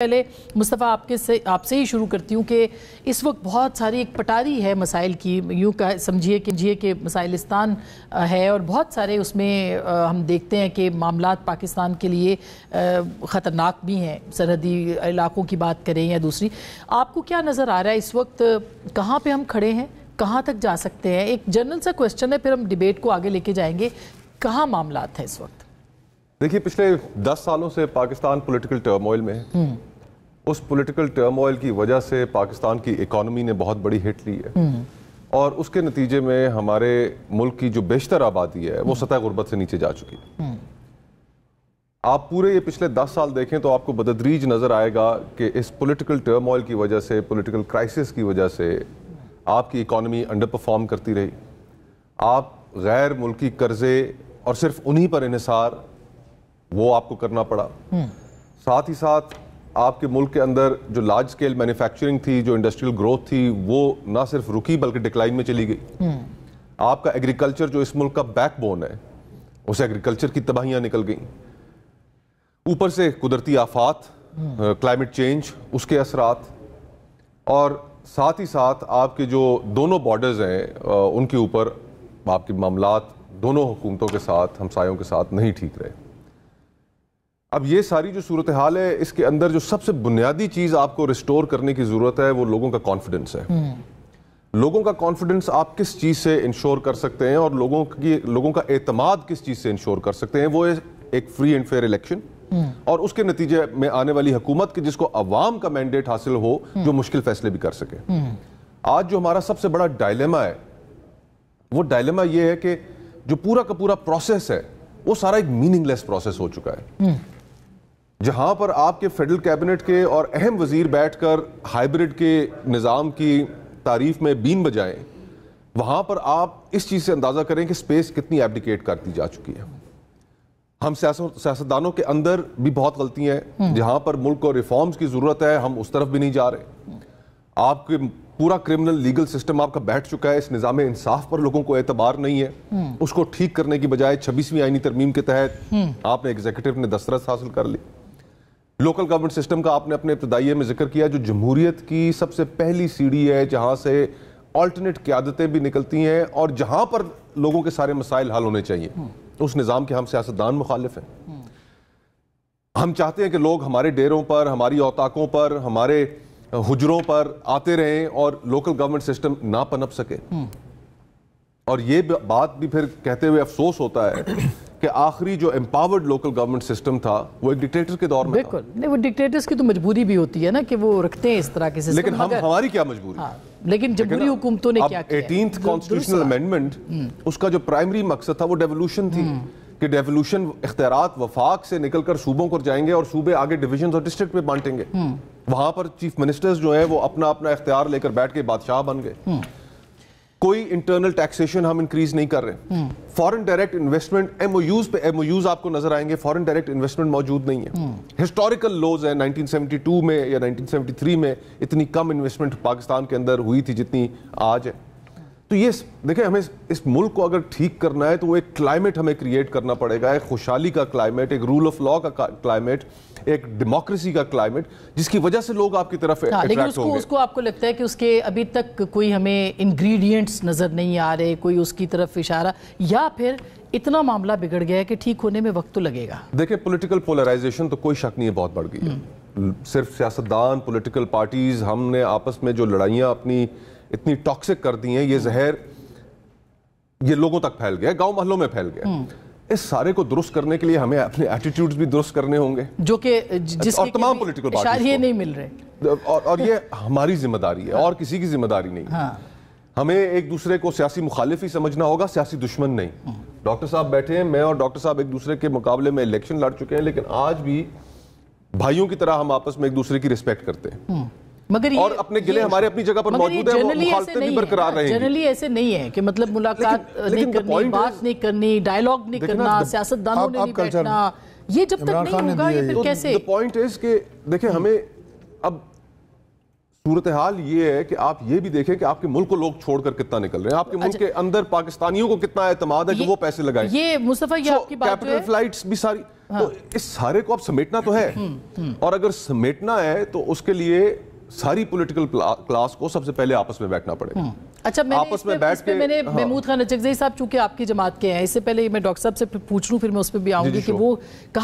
پہلے مصطفیٰ آپ سے ہی شروع کرتی ہوں کہ اس وقت بہت ساری ایک پٹاری ہے مسائل کی، یوں سمجھیے کہ مسائلستان ہے اور بہت سارے اس میں ہم دیکھتے ہیں کہ معاملات پاکستان کے لیے خطرناک بھی ہیں، سرحدی علاقوں کی بات کریں یا دوسری۔ آپ کو کیا نظر آ رہا ہے اس وقت کہاں پہ ہم کھڑے ہیں، کہاں تک جا سکتے ہیں؟ ایک جنرل سا کویسچن ہے، پھر ہم ڈیبیٹ کو آگے لے کے جائیں گے۔ کہاں معاملات ہیں اس وقت؟ دیکھیے پچھلے 10 سالوں سے پاکستان پولیٹیکل ٹرموائل میں ہے۔ اس پولیٹیکل ٹرموائل کی وجہ سے پاکستان کی اکانومی نے بہت بڑی ہٹ لی ہے اور اس کے نتیجے میں ہمارے ملک کی جو بیشتر آبادی ہے وہ سطح غربت سے نیچے جا چکی ہے۔ آپ پورے یہ پچھلے 10 سال دیکھیں تو آپ کو بتدریج نظر آئے گا کہ اس پولیٹیکل ٹرموائل کی وجہ سے، پولیٹیکل کرائسس کی وجہ سے آپ کی اکانومی انڈر پرفارم کرتی رہی۔ آپ غیر ملکی قرضے اور صرف انہی پر انحصار وہ آپ کو کرنا پڑا۔ ساتھ ہی ساتھ آپ کے ملک کے اندر جو لارج سکیل مینوفیکچرنگ تھی، جو انڈسٹریل گروتھ تھی، وہ نہ صرف رکی بلکہ ڈکلائن میں چلی گئی۔ آپ کا ایگریکلچر جو اس ملک کا بیک بون ہے، اس ایگریکلچر کی تباہیاں نکل گئیں۔ اوپر سے قدرتی آفات، کلائمیٹ چینج، اس کے اثرات، اور ساتھ ہی ساتھ آپ کے جو دونوں بارڈرز ہیں ان کے اوپر آپ کے معاملات دونوں حکومتوں کے ساتھ، ہمسایوں کے ساتھ نہیں ٹھیک رہے۔ اب یہ ساری جو صورتحال ہے، اس کے اندر جو سب سے بنیادی چیز آپ کو ریسٹور کرنے کی ضرورت ہے وہ لوگوں کا کانفیڈنس ہے۔ لوگوں کا کانفیڈنس آپ کس چیز سے انشور کر سکتے ہیں اور لوگوں کا اعتماد کس چیز سے انشور کر سکتے ہیں؟ وہ ایک فری اینڈ فیئر الیکشن اور اس کے نتیجے میں آنے والی حکومت کی جس کو عوام کا مینڈیٹ حاصل ہو، جو مشکل فیصلے بھی کر سکے۔ آج جو ہمارا سب سے بڑا ڈائلیما ہے، وہ ڈائلیما یہ ہے کہ جو پورا کا پورا پروسیس ہے وہ سارا ایک میننگ لیس پروسیس ہو چکا ہے۔ جہاں پر آپ کے فیڈرل کیبنٹ کے اور اہم وزیر بیٹھ کر ہائیبرڈ کے نظام کی تعریف میں بین بجائیں، وہاں پر آپ اس چیز سے اندازہ کریں کہ سپیس کتنی ایبڈیکیٹ کرتی جا چکی ہے۔ ہم سیاستدانوں کے اندر بھی بہت غلطیاں ہیں، جہاں پر ملک کو ریفارمز کی ضرورت ہے ہم اس طرف بھی نہیں جا رہے۔ آپ کے پورا کرمنل لیگل سسٹم آپ کا بیٹھ چکا ہے، اس نظام انصاف پر لوگوں کو اعتبار نہیں ہے۔ اس کو ٹھیک کرنے کی بجائے 26ویں آئینی ترمیم کے تحت آپ نے ایگزیکٹو نے دسترس حاصل کر لی۔ لوکل گورنمنٹ سسٹم کا آپ نے اپنے ابتدائیے میں ذکر کیا، جو جمہوریت کی سب سے پہلی سیڑھی ہے، جہاں سے آلٹرنیٹ قیادتیں بھی نکلتی ہیں اور جہاں پر لوگوں کے سارے مسائل حل ہونے چاہیے، اس نظام کے ہم سیاستدان مخالف ہیں۔ ہم چاہتے ہیں کہ لوگ ہمارے ڈیروں پر، ہماری اوطاقوں پر، ہمارے حجروں پر آتے رہیں اور لوکل گورنمنٹ سسٹم نہ پنپ سکے۔ اور یہ بات بھی پھر کہتے ہوئے افسوس ہوتا ہے کہ آخری جو امپاورڈ لوکل گورنمنٹ سسٹم تھا وہ ایک ڈکٹیٹر کے دور میں تھا۔ بالکل، وہ ڈکٹیٹرز کی تو مجبوری بھی ہوتی ہے نا کہ وہ رکھتے ہیں اس طرح کے سسٹم، لیکن ہماری کیا مجبوری؟ لیکن جمہوری حکومتوں نے کیا کیا؟ 18th کانسٹیٹیوشنل امینڈمنٹ، اس کا جو پرائمری مقصد تھا وہ ڈیولوشن تھی، کہ ڈیولوشن اختیارات وفاق سے نکل کر صوبوں کو جائیں گے اور صوبے آگے ڈویژنز اور ڈسٹرکٹ پہ بانٹیں گے۔ وہاں پر چیف منسٹرز جو ہیں وہ اپنا اپنا اختیار لے کر بیٹھ کے بادشاہ بن گئے۔ کوئی انٹرنل ٹیکسیشن ہم انکریز نہیں کر رہے۔ Foreign direct investment, M O Us پہ ایم او یوز آپ کو نظر آئیں گے، فورن ڈائریکٹ انویسٹمنٹ موجود نہیں ہے۔ ہسٹوریکل لوز ہیں، 1972 میں یا 1973 میں اتنی کم انویسٹمنٹ پاکستان کے اندر ہوئی تھی جتنی آج ہے۔ تو یہ دیکھیں، ہمیں اس ملک کو اگر ٹھیک کرنا ہے تو وہ ایک کلائمیٹ ہمیں کریٹ کرنا پڑے گا، ایک خوشحالی کا کلائمیٹ، ایک رول آف لا کا کلائمیٹ، ایک ڈیموکریسی کا کلائمیٹ، جس کی وجہ سے لوگ آپ کی طرف اٹریکٹ ہوں گے۔ اس کو آپ کو لگتا ہے کہ اس کے ابھی تک کوئی ہمیں انگریڈینٹس نظر نہیں آ رہے، کوئی اس کی طرف اشارہ، یا پھر اتنا معاملہ بگڑ گیا ہے کہ ٹھیک ہونے میں وقت تو لگے گا؟ دیکھیں، پولیٹیکل پولرائزیشن تو کوئی شک نہیں ہے بہت بڑھ گئی ہے۔ صرف سیاستدان، پولیٹیکل پارٹیز، ہم نے آپس میں جو لڑائیاں اپنی اتنی ٹاکسک کر دی ہیں، یہ زہر یہ لوگوں تک پھیل گیا، گاؤں محلوں میں پھیل گیا۔ اس سارے کو درست کرنے کے لیے ہمیں اپنے ایٹیٹیوڈز بھی درست کرنے ہوں گے، جو کہ جس اور تمام پولیٹیکل پارٹیز نہیں مل رہے، اور یہ ہماری ذمہ داری ہے اور کسی کی ذمہ داری نہیں۔ ہمیں ایک دوسرے کو سیاسی مخالف ہی سمجھنا ہوگا، سیاسی دشمن نہیں۔ ڈاکٹر صاحب بیٹھے ہیں، میں اور ڈاکٹر صاحب ایک دوسرے کے مقابلے میں الیکشن لڑ چکے ہیں، لیکن آج بھی بھائیوں کی طرح ہم آپس میں ایک دوسرے کی رسپیکٹ کرتے ہیں، اور اپنے گلے ہمارے اپنی جگہ پر موجود ہیں، وہ مخالفتیں بھی برقرار رہیں گی۔ جنرلی ایسے نہیں ہے کہ مطلب ملاقات نہیں کرنی، بات نہیں کرنی، ڈائیلاگ نہیں کرنا، سیاستدانوں نے نہیں بیٹھنا، یہ جب تک نہیں ہوگا یہ پھر کیسے؟ the point is کہ دیکھیں، ہمیں اب صورتحال یہ ہے کہ آپ یہ بھی دیکھیں کہ آپ کے ملک کو لوگ چھوڑ کر کتنا نکل رہے ہیں، آپ کے ملک کے اندر پاکستانیوں کو کتنا اعتماد ہے کہ وہ پیسے لگائیں. یہ مصطفیٰ یہ آپ کی بات جو ہے کیپٹل فلائٹس بھی ساری، تو اس سارے کو اب سمیٹنا تو ہے، اور اگر سمیٹنا ہے تو اس کے لیے ساری پولیٹیکل کلاس کو سب سے پہلے آپس میں بیٹھنا پڑے گا. اچھا، میں نے محمود خان اچکزئی صاحب چونکہ آپ کی جماعت کے ہیں، اس سے پہلے میں ڈاکٹر صاحب سے پوچھ لوں، پھر میں اس پہ بھی آؤں گی کہ وہ کہاں